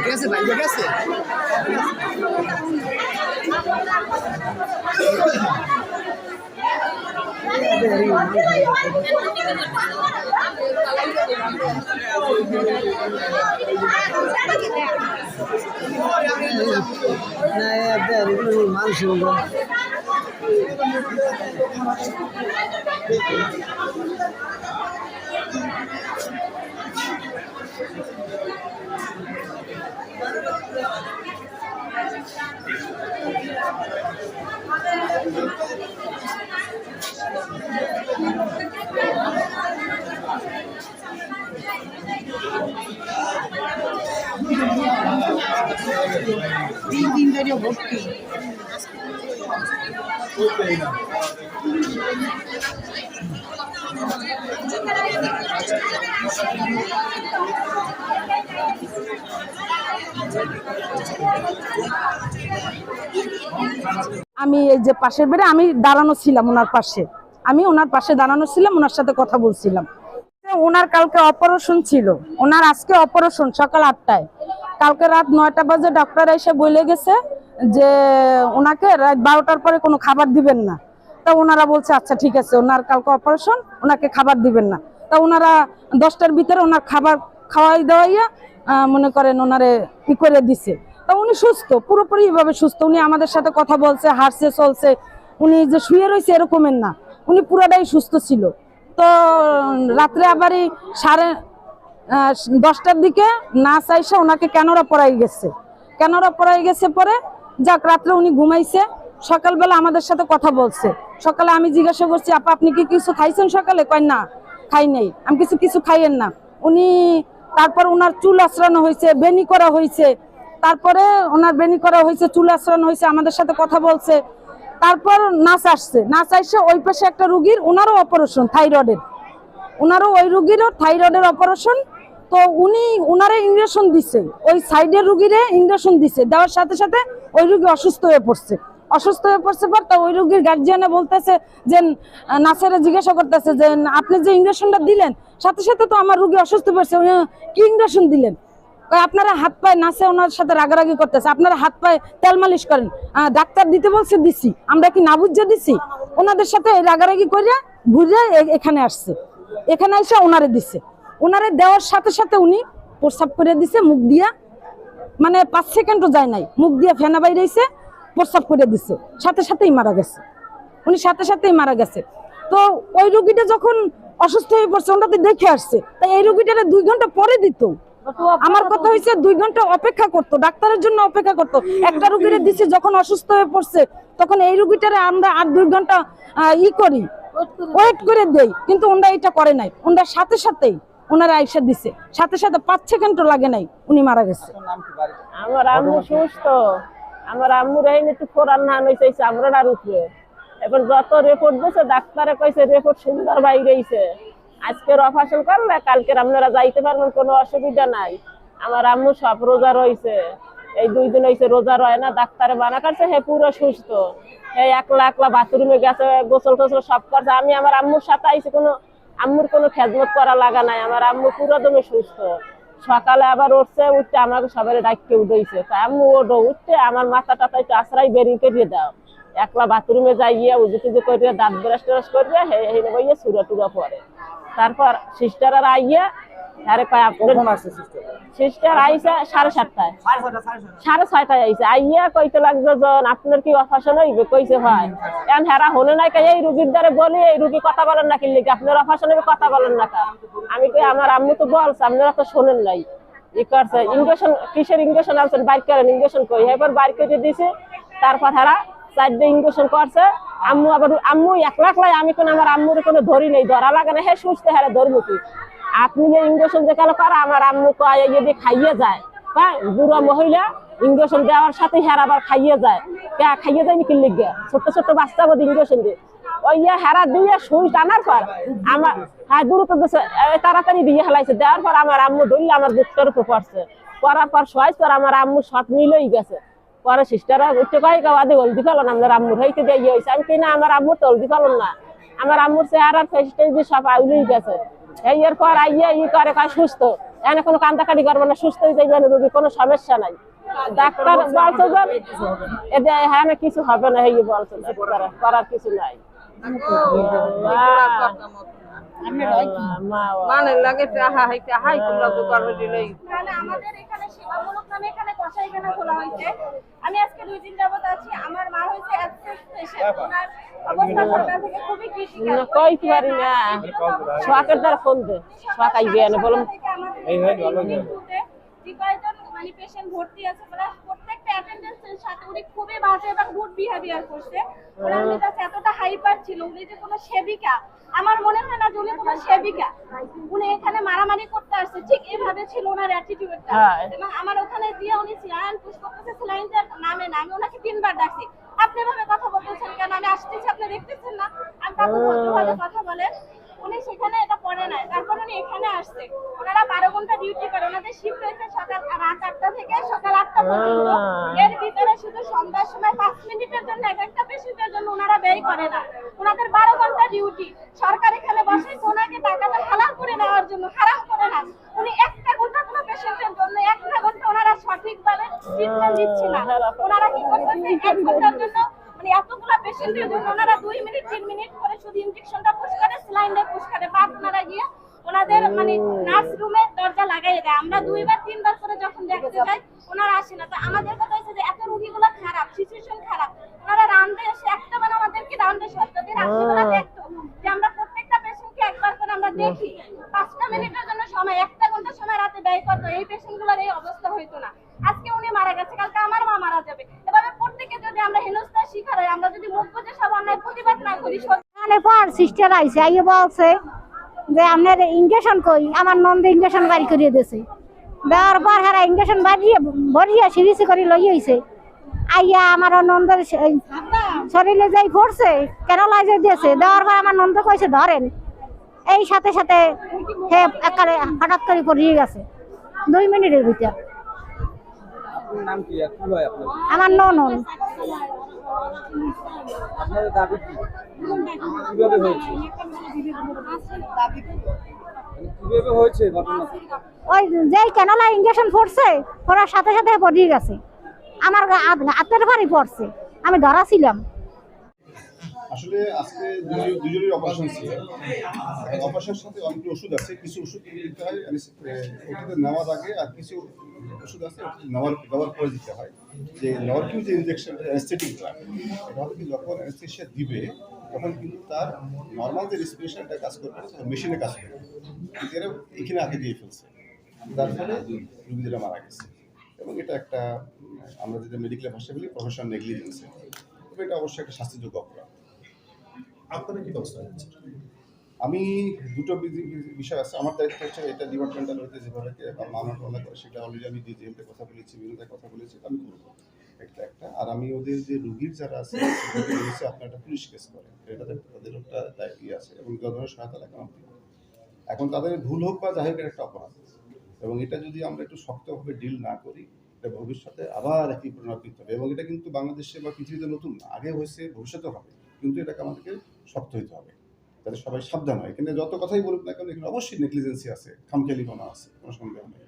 গেছে ভাই গেছে মানুষ তিন ধরে ভর্তি আমি এই যে পাশের বেড়ে আমি দাঁড়ানো ছিলাম ওনার পাশে, আমি ওনার পাশে দাঁড়ানো ছিলাম, ওনার সাথে কথা বলছিলাম। ওনার কালকে অপারেশন ছিল, ওনার আজকে অপারেশন সকাল 8টায়, কালকে রাত 9টা বাজে ডক্টর এসে বলে গেছে যে ওনাকে রাত 12টার পরে কোনো খাবার দিবেন না। তা ওনারা বলছে আচ্ছা ঠিক আছে, ওনার কালকে অপারেশন, ওনাকে খাবার দিবেন না। তা ওনারা 10টার ভিতরে ওনার খাবার খাওয়াই দেওয়াইয়া মনে করেন ওনারে ই করে দিছে। তা উনি সুস্থ, পুরোপুরি ভাবে সুস্থ, উনি আমাদের সাথে কথা বলছে, হাঁটছে, চলছে, উনি যে শুয়ে রয়েছে এরকমের না, উনি পুরোটাই সুস্থ ছিল। তো রাত্রে আবার 10টার দিকে না চাইছে ওনাকে ক্যানোরা পড়াই গেছে, ক্যানোরা পড়াই গেছে পরে যাক রাত্রে উনি ঘুমাইছে, সকালবেলা আমাদের সাথে কথা বলছে। সকালে আমি জিজ্ঞাসা করছি আপা আপনি কি কিছু খাইছেন সকালে? কয় না খাই নাই। আমি কিছু খাইয়েন না। উনি তারপর ওনার চুল আঁচড়ানো হয়েছে, বেনি করা হয়েছে, তারপরে ওনার বেনি করা হয়েছে, চুল আঁচড়ানো হয়েছে, আমাদের সাথে কথা বলছে। তারপর নাচ আসছে ওই পাশে একটা রুগীর, ওনারও অপারেশন থাইরয়েডের, ওনারও ওই রুগীরও থাইরয়েডের অপারেশন। তো উনি ওনারে ইঞ্জেকশন দিছে, ওই সাইডের রুগীরে ইঞ্জেকশন দিছে, দেওয়ার সাথে সাথে ওই রুগী অসুস্থ হয়ে পড়ছে। পর তো ওই রুগীর গার্জিয়ানে বলতেছে যে নাসেরে জিজ্ঞাসা করতেছে যে আপনি যে ইঞ্জেকশনটা দিলেন সাথে সাথে তো আমার রুগী অসুস্থ পড়ছে, কি ইঞ্জেকশন দিলেন? আপনারা হাত পায়ে নাচে ওনার সাথে রাগারাগি করতেছে, আপনারা হাত পায়ে তেল মালিশ করেন, ডাক্তার দিতে বলছে দিছি, আমরা কি না বুঝে দিছি? ওনাদের সাথে রাগারাগি করে ঘুরে এখানে আসছে, এখানে এসে ওনারে দিছে, ওনারে দেওয়ার সাথে সাথে উনি প্রস্রাব করে দিছে মুখ দিয়া, মানে 5 সেকেন্ডও যায় নাই, মুখ দিয়ে ফেনা বাইরেছে, প্রস্রাব করে দিছে, সাথে সাথেই মারা গেছে, উনি সাথে সাথেই মারা গেছে। তো ওই রোগীটা যখন অসুস্থ হয়ে পড়ছে ওনাতে দেখে আসছে, তাই এই রোগীটারে 2 ঘন্টা পরে দিত। আমার কথা হয়েছে 2 ঘন্টা অপেক্ষা করতো, ডাক্তারের জন্য অপেক্ষা করতো। একটা রোগীরে দিচ্ছে যখন অসুস্থ হয়ে পড়ছে তখন এই রোগীটারে আমরা আর 2 ঘন্টা করি, ওয়েট করে দেই, কিন্তু ওনারা এটা করে নাই, ওনারা সাথে সাথেই ওনারা আইসা দিছে, সাথে সাথে 5 সেকেন্ডও লাগে নাই, উনি মারা গেছে। আমার আম্মু সুস্থ, আমার আম্মুর এই একটু ফোরান না হইছে আমরার উপরে। এখন যত রিপোর্ট দিয়েছে ডাক্তারে কইছে রিপোর্ট সুন্দর বাইরেছে, আজকের অপারেশন করলে কালকে আপনারা যাইতে পারবেন, কোনো অসুবিধা নাই। আমার আম্মু সব রোজা রয়েছে, এই 2 দিন হয়েছে রোজা রয় না, ডাক্তারে মানা করছে হে পুরো সুস্থ, এই একলা বাথরুমে গেছে, গোসল টোসল সব করছে। আমি আমার আম্মুর সাথে আইছি, আম্মুর কোনো খেদমত করা লাগা নাই, আমার আম্মু পুরো দমে সুস্থ। সকালে আবার উঠতে আমাকে সবাই ডাকতে উঠেছে, আম্মু ওঠো, উঠতে আমার মাথা টাথা একটু আশ্রয় বেরিয়ে করিয়ে দাও, একলা বাথরুমে যাইয়া উজু টুজু করিয়ে দাঁত ব্রাশ ট্রাশ করিয়ে হেনে বইয়ে সুরা টুরা পরে। তারপর সিস্টার আর আইয়া আরে কয় আপনার সিস্টার আইসা 7:30টায় 6:30টায় আইসে, আইয়া কইতে লাগছে জন আপনার কি অপারেশন হইবে? কইছে হয়। এখন হেরা হলে নাই এই রুগীর দ্বারে বলি এই রুগী কথা বলেন না, কিনলে আপনার অপারেশন হইবে কথা বলেন না কা? আমি কই আমার আম্মু তো বলছে আপনারা তো শোনেন নাই, ই করছে ইঞ্জেকশন, কিসের ইঞ্জেকশন আনছেন বাইর করেন, ইঞ্জেকশন কই এবার বাইর করে দিছে। তারপর হেরা 4 ইঞ্জেকশন করছে। আম্মু আবার আম্মু একলাই, আমি কোন আমার আম্মুর কোনো ধরি নেই, ধরা লাগে না, হে সুস্থ হেরা ধরবো কি? আপনি যে ইঞ্জেকশন যে কালো করা আমার আম্মু কয় যদি খাইয়ে যায়, হ্যাঁ বুড়া মহিলা ইঞ্জেকশন দেওয়ার সাথে হেরা আবার খাইয়ে যায়, কে খাইয়ে যায়নি কিনলে গিয়া ছোট বাচ্চা বোধ ইঞ্জেকশন দিয়ে ওই হেরা দিয়ে সুই টানার পর আমার হ্যাঁ দ্রুত তাড়াতাড়ি দিয়ে হেলাইছে, দেওয়ার পর আমার আম্মু ধরলে আমার বুকটার উপর পড়ছে, পড়ার পর শোয়াইছ পর আমার আম্মু সব মিলেই গেছে। পরে সিস্টাররা উঠতে পাই গাওয়াদি হলদি ফেলন আপনার আম্মুর হইতে দিয়ে হয়েছে, আমি কিনা আমার আম্মুর তো হলদি ফেলন না, আমার আম্মুর চেহারার ফেসটাই দিয়ে সব আউলেই গেছে। এর পর আইয়া ই করে কয় সুস্থ, এখানে কোনো কান্দাকাটি করবে না, সুস্থ হয়ে যাবে রোগী, কোনো সমস্যা নাই। ডাক্তার বলছে যে এদের হ্যাঁ কিছু হবে না, এই বলছে ডাক্তার, করার কিছু নাই। মানে লাগে হাই তোমরা তো করবে দিলেই আমাদের এখানে সেবামূলক নামে এখানে কসাইখানা খোলা হয়েছে। আমি আজকে 2 দিন যাবত আছি। আমার মা হয়েছে অ্যাবসেন্ট পেশেন্ট, ওনার অবস্থা সরকার থেকে খুবই ক্রিটিক্যাল। কইতে পারি না, সোয়াকের দ্বারা ফোন দে, সোয়াক আইবে না বলুন এই হয় ভালো যায় যে কয়জন মানে পেশেন্ট ভর্তি আছে প্লাস প্রত্যেকটা অ্যাটেন্ডেন্সের সাথে উনি খুবই বাজে এবং রুড বিহেভিয়ার করছে। ওনার মেজাজ এতটা হাইপার ছিল, উনি যে কোনো সেবিকা, আমার মনে হয় না যে উনি কোনো সেবিকা, উনি এখানে মারামারি করতে আসছে, ঠিক এভাবে ছিল ওনার অ্যাটিটিউডটা। এবং আমার ওখানে দিয়ে উনি স্যালাইন পুশ করতেছে, স্যালাইনটার নামে না, আমি ওনাকে 3 বার ডাকছি, আপনি এভাবে কথা বলতেছেন কেন, আমি আসতেছি আপনি দেখতেছেন না, আমি তাকে ভদ্রভাবে কথা বলেন। উনি সেখানে এটা পড়ে নাই, তারপর উনি এখানে আসছে। ওনারা 12 ঘন্টা ডিউটি করে, ওনাদের শিফট হয়েছে সকাল রাত 8টা থেকে সকাল 8টা পর্যন্ত। এর ভিতরে শুধু সন্ধ্যার সময় 5 মিনিটের জন্য এক একটা পেশেন্টের জন্য ওনারা ব্যয় করে না। ওনাদের 12 ঘন্টা ডিউটি, সরকার এখানে বসেছে ওনাকে টাকাটা হালাল করে নেওয়ার জন্য, হারাম করে না। উনি একটা ঘন্টা কোনো পেশেন্টের জন্য 1 ঘন্টা ওনারা সঠিকভাবে ট্রিটমেন্ট দিচ্ছে না। ওনারা কি করতেছে 1 ঘন্টার জন্য মানে এতগুলা পেশেন্টের জন্য ওনারা 2 মিনিট 3 মিনিট করে শুধু ইনজেকশনটা পুশ করে, স্যালাইনটা পুশ করে, বাদ ওনারা গিয়ে ওনাদের মানে নার্স রুমে দরজা লাগাই দেয়। আমরা 2 বার 3 বার করে যখন দেখতে যাই ওনারা আসে না। তো আমাদের কথা হচ্ছে যে এত রোগীগুলো খারাপ, সিচুয়েশন খারাপ, ওনারা রাউন্ডে এসে একটা বার আমাদেরকে রাউন্ডে সত্যি রাত্রিবেলা দেখতো যে আমরা প্রত্যেকটা পেশেন্টকে একবার করে আমরা দেখি, 5টা মিনিটের জন্য সময়, 1 ঘন্টা সময় রাতে ব্যয় করতো, এই পেশেন্টগুলোর এই অবস্থা হইতো না। আজকে উনি মারা গেছে, কালকে আমার মা মারা যাবে। এভাবে প্রত্যেকে যদি আমরা হেনস্থার শিকার হই, আমরা যদি মুখ বুজে সব অন্যায় প্রতিবাদ না করি, পর সিস্টার আইসে আইয়ে বলছে যে আপনার ইঞ্জেকশন কই, আমার নন্দে ইঞ্জেকশন বাড়ি করিয়ে দিয়েছে। দেওয়ার পর হারা ইঞ্জেকশন ভরিয়া সিরিসি করে লই আইছে। আইয়া আমার নন্দের শরীরে যাই পড়ছে, কেন লাইজে দিয়েছে। দেওয়ার পর আমার নন্দ কইছে ধরেন, এই সাথে সাথে হে একারে হঠাৎ করে পড়িয়ে গেছে 2 মিনিটের ভিতর। নাম কি কি হয় আপনার? আমার ননন। আপনাদের দাবি কি? কিভাবে হয়েছে? কিভাবে হয়েছে ঘটনা? ওই যেই ক্যানোলা ইঞ্জেকশন পড়ছে, পড়ার সাথে সাথে পড়িয়ে গেছে। আমার হাতের ভারী পড়ছে, আমি ধরা ছিলাম। আসলে আজকে দুজনের অপারেশন ছিল। অপারেশনের সাথে অনেক ওষুধ আছে, কিছু ওষুধ দিতে হয় ওটাতে নেওয়ার আগে, আর কিছু ওষুধ আছে দেওয়ার পরে দিতে হয়। যে নরকিউ যে ইনজেকশন অ্যানেস্থেটিক ড্রাগ, এটা হলো কি যখন অ্যানেস্থেশিয়া দিবে তখন কিন্তু তার নর্মাল যে রেসপিরেশনটা কাজ করবে না, মেশিনে কাজ করবে, কিন্তু এরা এখানে আগে দিয়ে ফেলছে, যার ফলে রোগীরা মারা গেছে। এবং এটা একটা আমরা যেটা মেডিকেল ভাষায় বলি প্রফেশনাল নেগলিজেন্স, তবে এটা অবশ্যই একটা শাস্তিযোগ্য অপরাধ। আপনারা কি ব্যবস্থা নিচ্ছেন? আমি দুটো বিষয় আছে, আমার দায়িত্ব হচ্ছে এটা ডিপার্টমেন্টাল হইতে যেভাবে মানব পালনা করে সেটা অলরেডি আমি ডিজিএমতে কথা বলেছি, বিনোদের কথা বলেছি, আমি করবো একটা। আর আমি ওদের যে রুগীর যারা আছে আপনার একটা পুলিশ কেস করে, এটাতে তাদের একটা দায়িত্ব আছে এবং যত সহায়তা লাগে আমি দিব। এখন তাদের ভুল হোক বা যাই হোক একটা অপরাধ, এবং এটা যদি আমরা একটু শক্তভাবে ডিল না করি এটা ভবিষ্যতে আবার একই পুনরাবৃত্তি হবে। এবং এটা কিন্তু বাংলাদেশে বা পৃথিবীতে নতুন না, আগে হয়েছে, ভবিষ্যতে হবে, কিন্তু এটাকে আমাদেরকে শক্ত হইতে হবে যাতে সবাই সাবধান হয়। এখানে যত কথাই বলুক না কেন, এখানে অবশ্যই নেগলিজেন্সি আছে, খামখেয়ালিপনা আছে, কোনো সন্দেহ নেই।